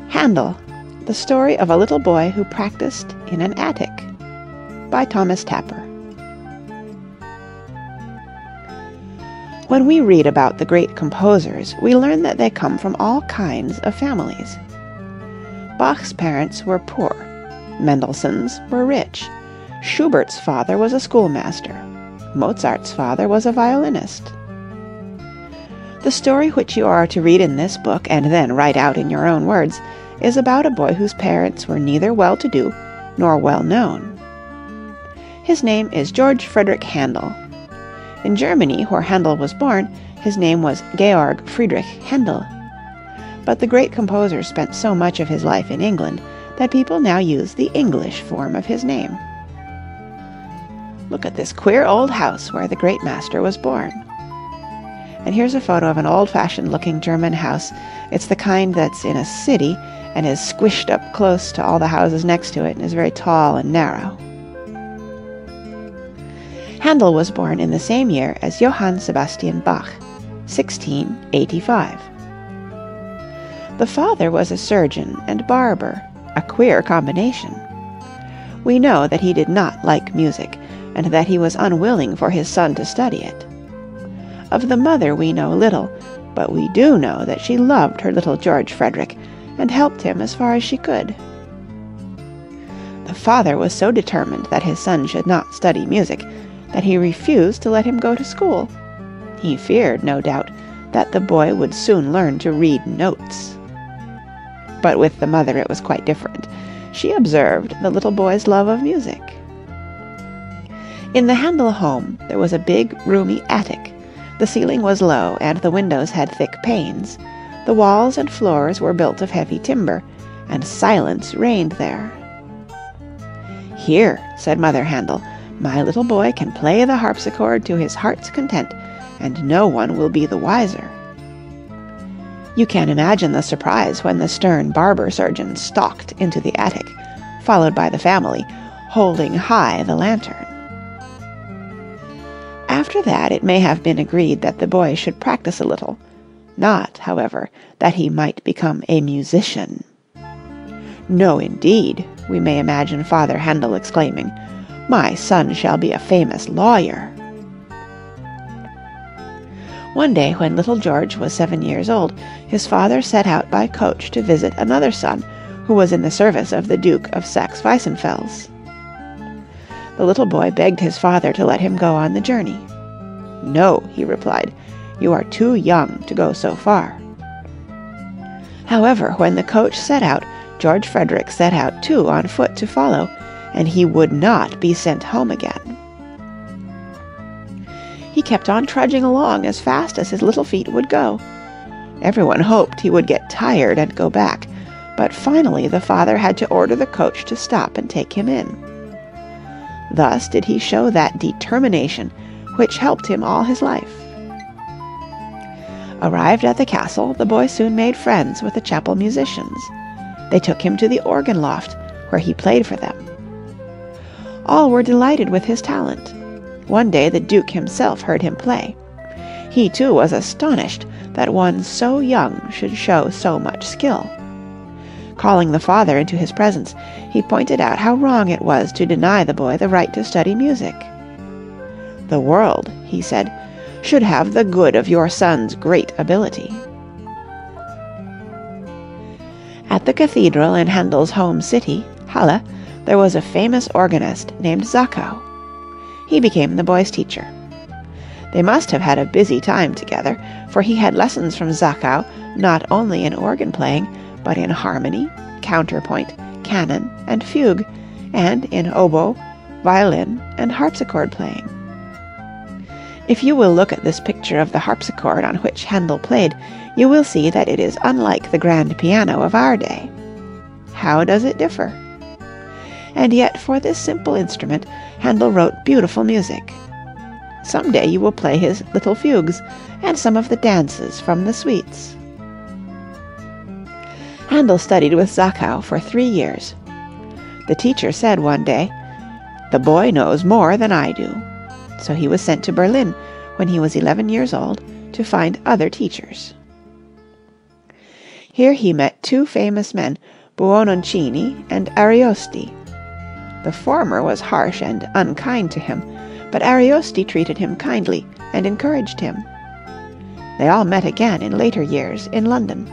Handel, the story of a little boy who practiced in an attic, by Thomas Tapper. When we read about the great composers, we learn that they come from all kinds of families. Bach's parents were poor. Mendelssohn's were rich. Schubert's father was a schoolmaster. Mozart's father was a violinist. The story which you are to read in this book and then write out in your own words is about a boy whose parents were neither well-to-do nor well-known. His name is George Frideric Handel. In Germany, where Handel was born, his name was Georg Friedrich Handel. But the great composer spent so much of his life in England that people now use the English form of his name. Look at this queer old house where the great master was born. And here's a photo of an old-fashioned looking German house. It's the kind that's in a city and is squished up close to all the houses next to it and is very tall and narrow. Handel was born in the same year as Johann Sebastian Bach, 1685. The father was a surgeon and barber, a queer combination. We know that he did not like music, and that he was unwilling for his son to study it. Of the mother we know little, but we do know that she loved her little George Frederick, and helped him as far as she could. The father was so determined that his son should not study music, that he refused to let him go to school. He feared, no doubt, that the boy would soon learn to read notes. But with the mother it was quite different. She observed the little boy's love of music. In the Handel home there was a big, roomy attic. The ceiling was low, and the windows had thick panes. The walls and floors were built of heavy timber, and silence reigned there. "Here," said Mother Handel, "my little boy can play the harpsichord to his heart's content, and no one will be the wiser." You can imagine the surprise when the stern barber surgeon stalked into the attic, followed by the family, holding high the lantern. After that it may have been agreed that the boy should practice a little, not, however, that he might become a musician. "No, indeed," we may imagine Father Handel exclaiming, "my son shall be a famous lawyer." One day when little George was 7 years old, his father set out by coach to visit another son who was in the service of the Duke of Saxe-Weissenfels. The little boy begged his father to let him go on the journey. "No," he replied, "you are too young to go so far." However, when the coach set out, George Frederick set out too on foot to follow, and he would not be sent home again. He kept on trudging along as fast as his little feet would go. Everyone hoped he would get tired and go back, but finally the father had to order the coach to stop and take him in. Thus did he show that determination which helped him all his life. Arrived at the castle, the boy soon made friends with the chapel musicians. They took him to the organ loft, where he played for them. All were delighted with his talent. One day the Duke himself heard him play. He too was astonished that one so young should show so much skill. Calling the father into his presence, he pointed out how wrong it was to deny the boy the right to study music. "The world," he said, "should have the good of your son's great ability." At the cathedral in Handel's home city, Halle, there was a famous organist named Zachau. He became the boy's teacher. They must have had a busy time together, for he had lessons from Zachau not only in organ playing, but in harmony, counterpoint, canon, and fugue, and in oboe, violin, and harpsichord playing. If you will look at this picture of the harpsichord on which Handel played, you will see that it is unlike the grand piano of our day. How does it differ? And yet for this simple instrument Handel wrote beautiful music. Some day you will play his little fugues and some of the dances from the suites. Handel studied with Zachau for 3 years. The teacher said one day, "The boy knows more than I do." So he was sent to Berlin when he was 11 years old to find other teachers. Here he met two famous men, Buononcini and Ariosti. The former was harsh and unkind to him, but Ariosti treated him kindly and encouraged him. They all met again in later years in London.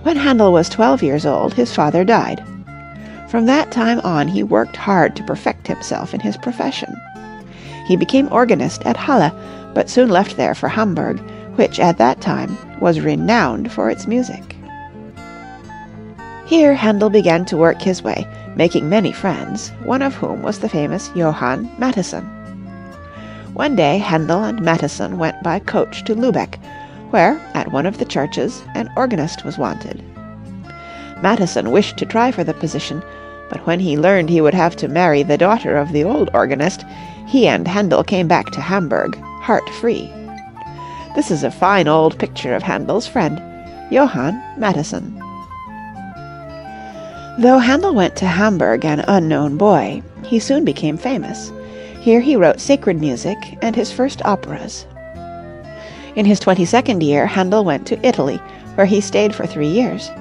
When Handel was 12 years old, his father died. From that time on, he worked hard to perfect himself in his profession. He became organist at Halle, but soon left there for Hamburg, which at that time was renowned for its music. Here Handel began to work his way, making many friends, one of whom was the famous Johann Mattheson. One day Handel and Mattheson went by coach to Lübeck, where, at one of the churches, an organist was wanted. Mattheson wished to try for the position, but when he learned he would have to marry the daughter of the old organist, he and Handel came back to Hamburg, heart-free. This is a fine old picture of Handel's friend, Johann Mattheson. Though Handel went to Hamburg an unknown boy, he soon became famous. Here he wrote sacred music and his first operas. In his 22nd year, Handel went to Italy, where he stayed for 3 years.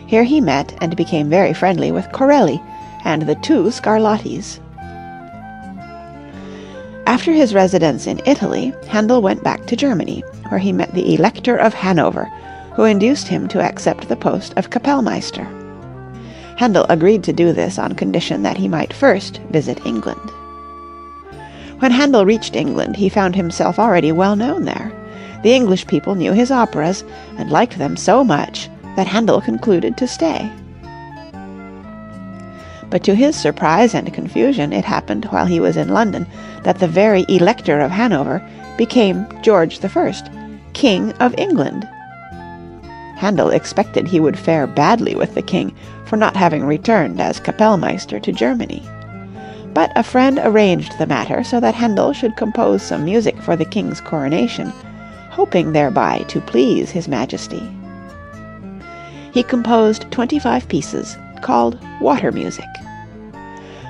Here he met and became very friendly with Corelli and the two Scarlattis. After his residence in Italy, Handel went back to Germany, where he met the Elector of Hanover, who induced him to accept the post of Kapellmeister. Handel agreed to do this on condition that he might first visit England. When Handel reached England, he found himself already well known there. The English people knew his operas and liked them so much that Handel concluded to stay. But to his surprise and confusion, it happened while he was in London that the very Elector of Hanover became George I, King of England. Handel expected he would fare badly with the king for not having returned as Kapellmeister to Germany. But a friend arranged the matter so that Handel should compose some music for the king's coronation, hoping thereby to please his majesty. He composed 25 pieces, called water music.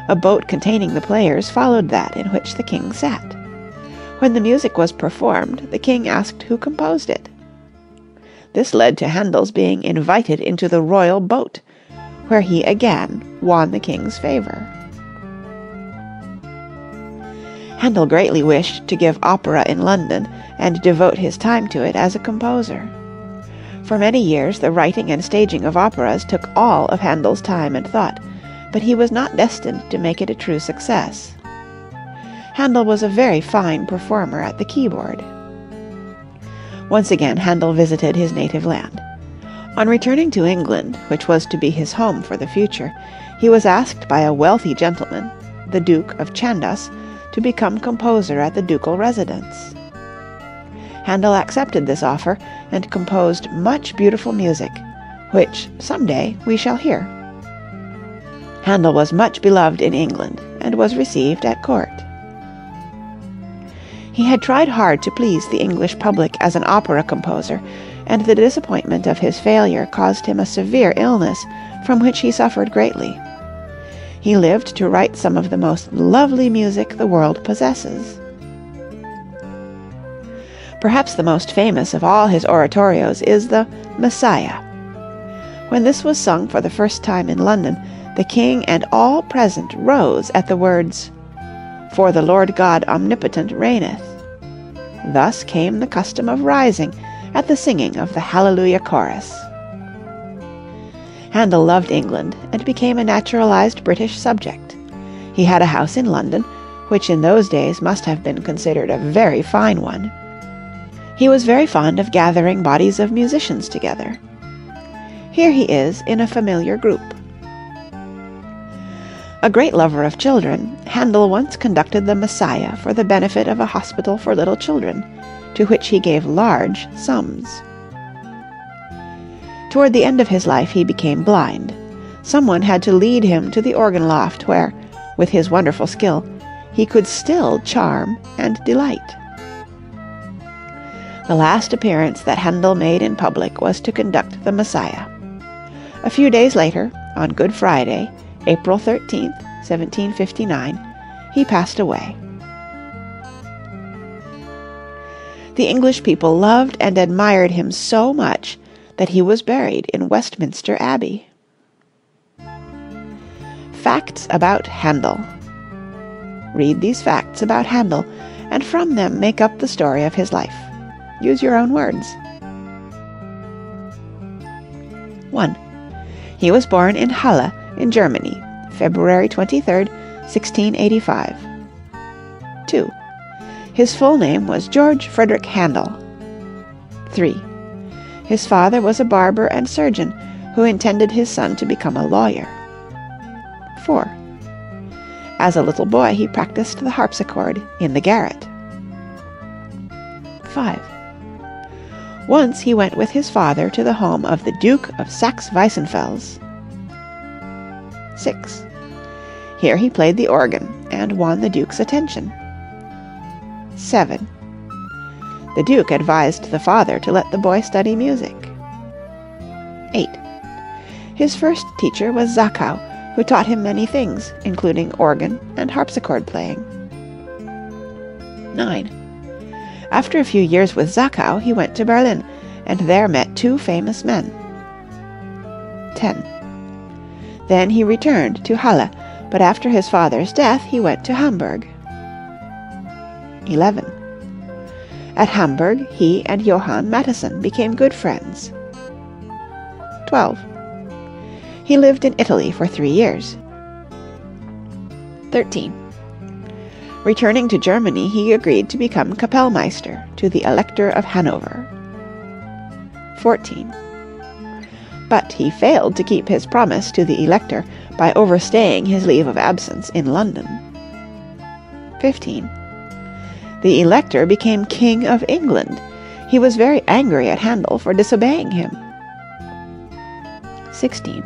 A boat containing the players followed that in which the king sat. When the music was performed, the king asked who composed it. This led to Handel's being invited into the royal boat, where he again won the king's favor. Handel greatly wished to give opera in London and devote his time to it as a composer. For many years the writing and staging of operas took all of Handel's time and thought, but he was not destined to make it a true success. Handel was a very fine performer at the keyboard. Once again Handel visited his native land. On returning to England, which was to be his home for the future, he was asked by a wealthy gentleman, the Duke of Chandos, to become composer at the ducal residence. Handel accepted this offer and composed much beautiful music, which someday we shall hear. Handel was much beloved in England and was received at court. He had tried hard to please the English public as an opera composer, and the disappointment of his failure caused him a severe illness from which he suffered greatly. He lived to write some of the most lovely music the world possesses. Perhaps the most famous of all his oratorios is the Messiah. When this was sung for the first time in London, the king and all present rose at the words, "For the Lord God omnipotent reigneth." Thus came the custom of rising at the singing of the Hallelujah chorus. Handel loved England and became a naturalized British subject. He had a house in London, which in those days must have been considered a very fine one. He was very fond of gathering bodies of musicians together. Here he is in a familiar group. A great lover of children, Handel once conducted the Messiah for the benefit of a hospital for little children, to which he gave large sums. Toward the end of his life he became blind. Someone had to lead him to the organ loft where, with his wonderful skill, he could still charm and delight. The last appearance that Handel made in public was to conduct the Messiah. A few days later, on Good Friday, April 13th, 1759, he passed away. The English people loved and admired him so much that he was buried in Westminster Abbey. Facts about Handel. Read these facts about Handel, and from them make up the story of his life. Use your own words. 1. He was born in Halle, in Germany, February 23, 1685. 2. His full name was George Frideric Handel. 3. His father was a barber and surgeon who intended his son to become a lawyer. 4. As a little boy, he practiced the harpsichord in the garret. 5. Once he went with his father to the home of the Duke of Saxe-Weissenfels. 6. Here he played the organ and won the Duke's attention. 7. The Duke advised the father to let the boy study music. 8. His first teacher was Zachau, who taught him many things, including organ and harpsichord playing. 9. After a few years with Zachau, he went to Berlin, and there met two famous men. 10. Then he returned to Halle, but after his father's death, he went to Hamburg. 11. At Hamburg, he and Johann Mattheson became good friends. 12. He lived in Italy for 3 years. 13. Returning to Germany, he agreed to become Kapellmeister to the Elector of Hanover. 14. But he failed to keep his promise to the Elector by overstaying his leave of absence in London. 15. The Elector became King of England. He was very angry at Handel for disobeying him. 16.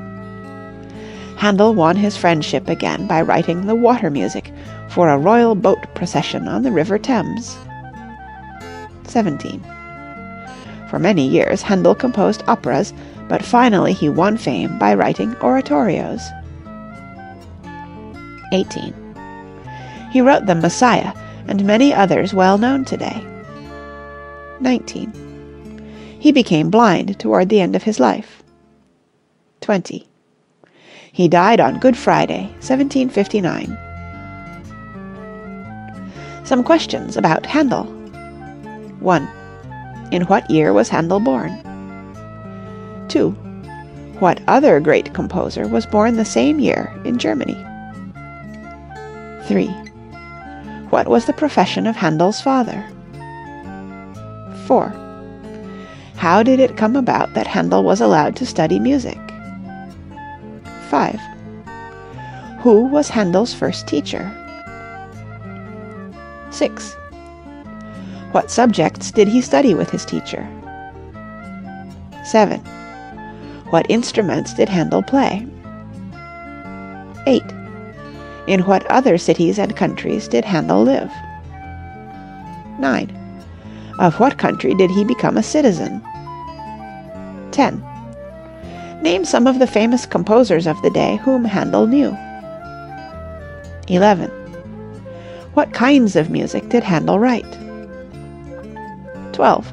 Handel won his friendship again by writing the water music for a royal boat procession on the River Thames. 17. For many years Handel composed operas, but finally he won fame by writing oratorios. 18. He wrote the Messiah and many others well known today. 19. He became blind toward the end of his life. 20. He died on Good Friday, 1759. Some questions about Handel. 1. In what year was Handel born? 2. What other great composer was born the same year in Germany? 3. What was the profession of Handel's father? 4. How did it come about that Handel was allowed to study music? 5. Who was Handel's first teacher? 6. What subjects did he study with his teacher? 7. What instruments did Handel play? 8. In what other cities and countries did Handel live? 9. Of what country did he become a citizen? 10. Name some of the famous composers of the day whom Handel knew. 11. What kinds of music did Handel write? 12.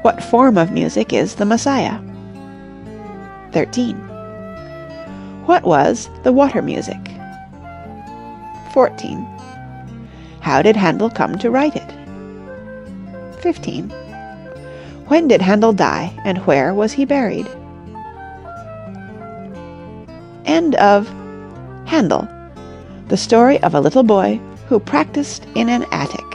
What form of music is the Messiah? 13. What was the water music? 14. How did Handel come to write it? 15. When did Handel die, and where was he buried? End of Handel, the story of a little boy who practiced in an attic.